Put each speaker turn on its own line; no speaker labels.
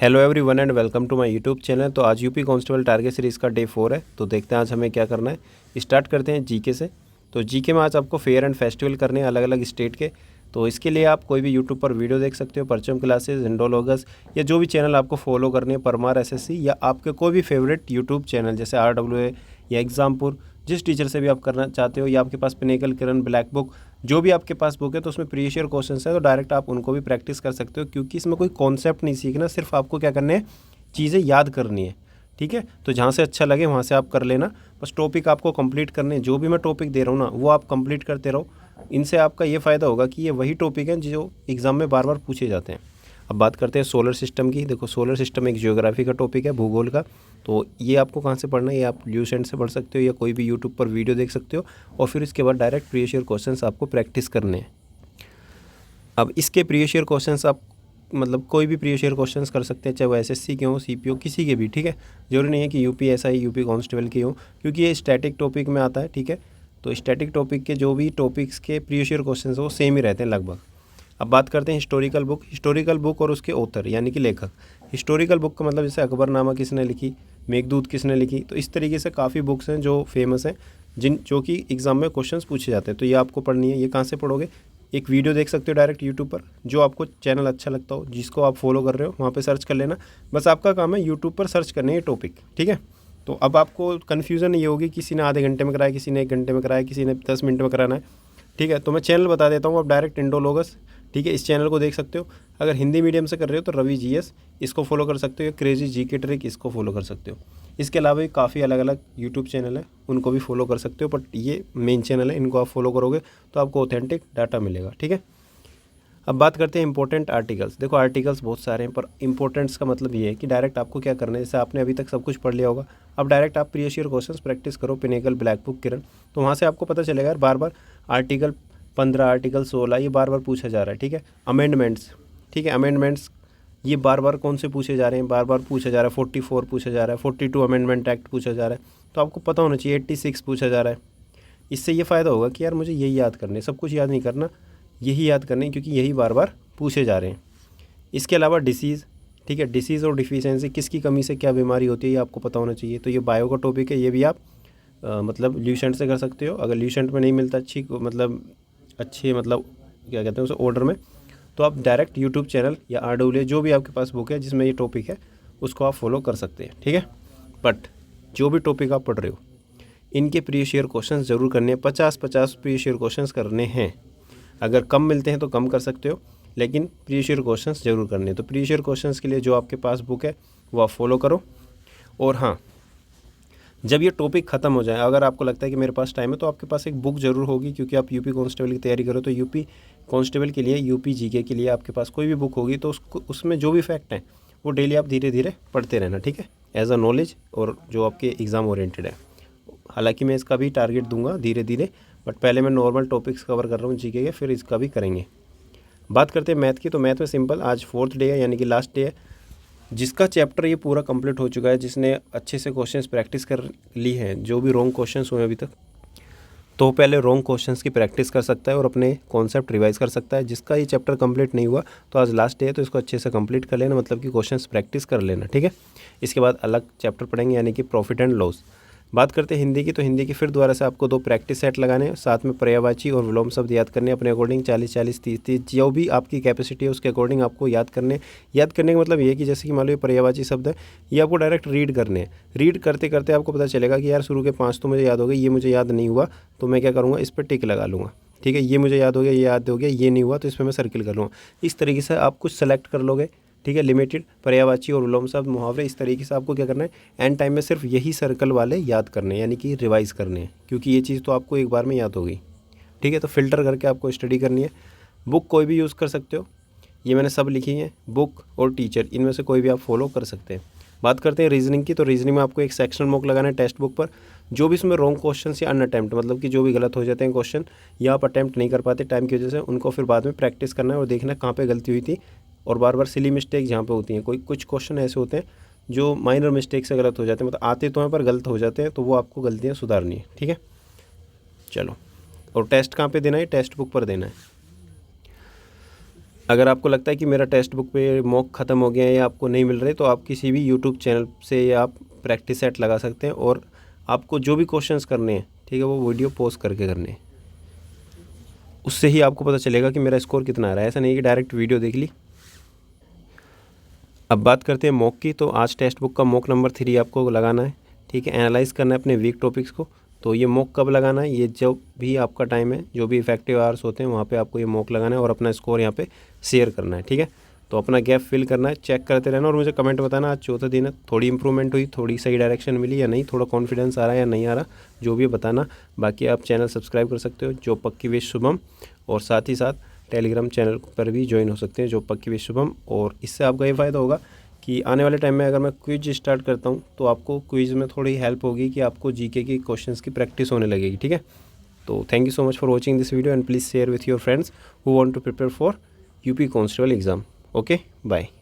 Hello everyone and welcome to my YouTube channel. तो आज UP constable target series का day 4 है। तो देखते हैं आज हमें क्या करना है। स्टार्ट करते हैं जीके से। तो जीके में आज आपको फेयर एंड फेस्टिवल करने हैं अलग अलग स्टेट के। तो इसके लिए आप कोई भी यूट्यूब पर वीडियो देख सकते हो, परचम क्लासेस, इंडोलॉगस या जो भी चैनल आपको फॉलो करने हैं, परमार एसएससी या आपके कोई भी फेवरेट यूट्यूब चैनल जैसे RWA या एग्जामपुर, जिस टीचर से भी आप करना चाहते हो, या आपके पास पिनेकल, किरण, ब्लैक बुक, जो भी आपके पास बुक है तो उसमें प्रीवियस ईयर क्वेश्चंस है तो डायरेक्ट आप उनको भी प्रैक्टिस कर सकते हो, क्योंकि इसमें कोई कॉन्सेप्ट नहीं सीखना, सिर्फ आपको क्या करना है, चीज़ें याद करनी है। ठीक है, तो जहाँ से अच्छा लगे वहाँ से आप कर लेना। बस टॉपिक आपको कंप्लीट करने, जो भी मैं टॉपिक दे रहा हूँ ना वो आप कंप्लीट करते रहो। इनसे आपका ये फ़ायदा होगा कि ये वही टॉपिक हैं जो एग्ज़ाम में बार बार पूछे जाते हैं। अब बात करते हैं सोलर सिस्टम की। देखो, सोलर सिस्टम एक ज्योग्राफी का टॉपिक है, भूगोल का। तो ये आपको कहाँ से पढ़ना है, ये आप ल्यूसेंट से पढ़ सकते हो या कोई भी यूट्यूब पर वीडियो देख सकते हो, और फिर इसके बाद डायरेक्ट प्रीवियस ईयर क्वेश्चंस आपको प्रैक्टिस करने हैं। अब इसके प्रीवियस ईयर क्वेश्चंस आप मतलब कोई भी प्रीवियस ईयर क्वेश्चंस कर सकते हैं, चाहे वो एसएससी के हों, सीपीओ, किसी के भी। ठीक है, जरूरी नहीं है कि यूपीएसआई, यूपी कांस्टेबल के हों, क्योंकि ये स्टैटिक टॉपिक में आता है। ठीक है, तो स्टैटिक टॉपिक के जो भी टॉपिक्स के प्रीवियस ईयर क्वेश्चंस वो सेम ही रहते हैं लगभग। अब बात करते हैं हिस्टोरिकल बुक। हिस्टोरिकल बुक और उसके ऑथर यानी कि लेखक। हिस्टोरिकल बुक का मतलब जैसे अकबरनामा किसने लिखी, मेघदूत किसने लिखी, तो इस तरीके से काफ़ी बुक्स हैं जो फेमस हैं, जो कि एग्ज़ाम में क्वेश्चंस पूछे जाते हैं। तो ये आपको पढ़नी है। ये कहाँ से पढ़ोगे, एक वीडियो देख सकते हो डायरेक्ट यूट्यूब पर, जो आपको चैनल अच्छा लगता हो, जिसको आप फॉलो कर रहे हो, वहाँ पे सर्च कर लेना। बस आपका काम है यूट्यूब पर सर्च करने ये टॉपिक। ठीक है, तो अब आपको कन्फ्यूज़न ये होगी, किसी ने आधे घंटे में कराया, किसी ने 1 घंटे में कराया, किसी ने 10 मिनट में कराना है। ठीक है, तो मैं चैनल बता देता हूँ। आप डायरेक्ट इंडोलॉगस, ठीक है, इस चैनल को देख सकते हो। अगर हिंदी मीडियम से कर रहे हो तो रवि जीएस, इसको फॉलो कर सकते हो, या क्रेजी जीके ट्रिक, इसको फॉलो कर सकते हो। इसके अलावा भी काफ़ी अलग अलग यूट्यूब चैनल है, उनको भी फॉलो कर सकते हो, बट ये मेन चैनल है, इनको आप फॉलो करोगे तो आपको ऑथेंटिक डाटा मिलेगा। ठीक है, अब बात करते हैं इंपॉर्टेंट आर्टिकल्स। देखो, आर्टिकल्स बहुत सारे हैं, पर इंपॉर्टेंट्स का मतलब ये है कि डायरेक्ट आपको क्या करना है। जैसे आपने अभी तक सब कुछ पढ़ लिया होगा, अब डायरेक्ट आप प्रीवियस ईयर क्वेश्चंस प्रैक्टिस करो, पिनेकल, ब्लैक बुक, किरण। तो वहाँ से आपको पता चलेगा यार, बार बार आर्टिकल 15, आर्टिकल 16 ये बार बार पूछा जा रहा है। ठीक है, अमेंडमेंट्स, ठीक है, अमेंडमेंट्स ये बार बार कौन से पूछे जा रहे हैं, बार बार पूछा जा रहा है। 44 पूछा जा रहा है, 42 अमेंडमेंट एक्ट पूछा जा रहा है, तो आपको पता होना चाहिए। 86 पूछा जा रहा है। इससे ये फ़ायदा होगा कि यार मुझे यही याद करने, सब कुछ याद नहीं करना, यही याद करने, क्योंकि यही बार बार पूछे जा रहे हैं। इसके अलावा डिसीज़, ठीक है, डिसीज़ और डिफिशियंसी, किसकी कमी से क्या बीमारी होती है, ये आपको पता होना चाहिए। तो ये बायो का टॉपिक है, ये भी आप मतलब ल्यूसेंट से कर सकते हो। अगर ल्यूसेंट में नहीं मिलता अच्छे क्या कहते हैं उसे ऑर्डर में, तो आप डायरेक्ट यूट्यूब चैनल या RWA, जो भी आपके पास बुक है जिसमें ये टॉपिक है, उसको आप फॉलो कर सकते हैं। ठीक है, बट जो भी टॉपिक आप पढ़ रहे हो, इनके प्रीवियस ईयर क्वेश्चंस जरूर करने हैं। 50-50 प्रीवियस ईयर क्वेश्चंस करने हैं। अगर कम मिलते हैं तो कम कर सकते हो, लेकिन प्रीवियस ईयर क्वेश्चंस जरूर करने हैं। तो प्रीवियस ईयर क्वेश्चंस के लिए जो आपके पास बुक है वो आप फॉलो करो। और हाँ, जब ये टॉपिक ख़त्म हो जाए, अगर आपको लगता है कि मेरे पास टाइम है, तो आपके पास एक बुक जरूर होगी, क्योंकि आप यूपी कांस्टेबल की तैयारी करो। तो यूपी कांस्टेबल के लिए, यूपी जीके के लिए आपके पास कोई भी बुक होगी, तो उसमें जो भी फैक्ट हैं वो डेली आप धीरे धीरे पढ़ते रहना। ठीक है, एज अ नॉलेज, और जो आपके एग्ज़ाम ओरिएंटेड है। हालांकि मैं इसका भी टारगेट दूंगा धीरे धीरे, बट पहले मैं नॉर्मल टॉपिक्स कवर कर रहा हूँ जीके के, फिर इसका भी करेंगे। बात करते हैं मैथ की। तो मैथ में सिंपल, आज 4th डे है, यानी कि लास्ट डे है। जिसका चैप्टर ये पूरा कंप्लीट हो चुका है, जिसने अच्छे से क्वेश्चंस प्रैक्टिस कर ली हैं, जो भी रॉन्ग क्वेश्चंस हुए अभी तक, तो पहले रॉन्ग क्वेश्चंस की प्रैक्टिस कर सकता है और अपने कॉन्सेप्ट रिवाइज कर सकता है। जिसका ये चैप्टर कंप्लीट नहीं हुआ, तो आज लास्ट डे है, तो इसको अच्छे से कंप्लीट कर लेना, मतलब कि क्वेश्चंस प्रैक्टिस कर लेना। ठीक है, इसके बाद अलग चैप्टर पढ़ेंगे, यानी कि प्रॉफिट एंड लॉस। बात करते हैं हिंदी की। तो हिंदी की फिर दोबारा से आपको 2 प्रैक्टिस सेट लगाने हैं, साथ में पर्यायवाची और विलोम शब्द याद करने अपने अकॉर्डिंग, 40-40, 30-30, जो भी आपकी कैपेसिटी है उसके अकॉर्डिंग आपको याद करने का मतलब ये है कि जैसे कि मान लो ये पर्यायवाची शब्द है, ये आपको डायरेक्ट रीड करने हैं। रीड करते करते आपको पता चलेगा कि यार शुरू के 5 तो मुझे याद हो गए, ये मुझे याद नहीं हुआ, तो मैं क्या करूँगा, इस पर टिक लगा लूँगा। ठीक है, ये मुझे याद हो गया, ये याद हो गया, ये नहीं हुआ, तो इस पर मैं सर्किल कर लूँगा। इस तरीके से आप कुछ सेलेक्ट कर लोगे। ठीक है, लिमिटेड, पर्यायवाची और विलोम शब्द, मुहावरे, इस तरीके से आपको क्या करना है, एंड टाइम में सिर्फ यही सर्कल वाले याद करने हैं, यानी कि रिवाइज करने हैं, क्योंकि ये चीज़ तो आपको एक बार में याद होगी। ठीक है, तो फिल्टर करके आपको स्टडी करनी है। बुक कोई भी यूज़ कर सकते हो, ये मैंने सब लिखी हैं, बुक और टीचर, इनमें से कोई भी आप फॉलो कर सकते हैं। बात करते हैं रीजनिंग की। तो रीजनिंग में आपको एक सेक्शनल मॉक लगाना है टेक्स्ट बुक पर। जो भी इसमें रॉन्ग क्वेश्चन या अनअटेम्प्ट, मतलब कि जो भी गलत हो जाते हैं क्वेश्चन, या आप अटैम्प्ट नहीं कर पाते टाइम की वजह से, उनको फिर बाद में प्रैक्टिस करना है और देखना कहाँ पे गलती हुई थी, और बार बार सिली मिस्टेक जहाँ पे होती हैं। कुछ क्वेश्चन ऐसे होते हैं जो माइनर मिस्टेक से गलत हो जाते हैं, मतलब आते तो हैं पर गलत हो जाते हैं, तो वो आपको गलतियाँ सुधारनी है। ठीक है, चलो। और टेस्ट कहाँ पे देना है, टेक्स्ट बुक पर देना है। अगर आपको लगता है कि मेरा टेक्स्ट बुक पे मॉक ख़त्म हो गया है या आपको नहीं मिल रहे, तो आप किसी भी यूट्यूब चैनल से या आप प्रैक्टिस सेट लगा सकते हैं और आपको जो भी क्वेश्चंस करने हैं, ठीक है, वो वीडियो पॉज करके करने हैं। उससे ही आपको पता चलेगा कि मेरा स्कोर कितना आ रहा है। ऐसा नहीं कि डायरेक्ट वीडियो देख ली। अब बात करते हैं मॉक की। तो आज टेक्स्ट बुक का मॉक नंबर 3 आपको लगाना है, ठीक है। एनालाइज़ करना है अपने वीक टॉपिक्स को। तो ये मॉक कब लगाना है? ये जब भी आपका टाइम है, जो भी इफेक्टिव आवर्स होते हैं वहाँ पे आपको ये मॉक लगाना है और अपना स्कोर यहाँ पे शेयर करना है, ठीक है। तो अपना गैप फिल करना है, चेक करते रहना और मुझे कमेंट बताना आज चौथा दिन है, थोड़ी इंप्रूवमेंट हुई, थोड़ी सही डायरेक्शन मिली या नहीं, थोड़ा कॉन्फिडेंस आ रहा है या नहीं आ रहा, जो भी बताना। बाकी आप चैनल सब्सक्राइब कर सकते हो, जो पक्की विश शुभम, और साथ ही साथ टेलीग्राम चैनल पर भी ज्वाइन हो सकते हैं, जो पक्की विश शुभम। और इससे आपका ये फ़ायदा होगा कि आने वाले टाइम में अगर मैं क्विज स्टार्ट करता हूँ तो आपको क्विज में थोड़ी हेल्प होगी कि आपको जीके की क्वेश्चंस की प्रैक्टिस होने लगेगी, ठीक है। तो thank you so much for watching this video and please share with your friends who want to prepare for UP constable exam. Okay, bye.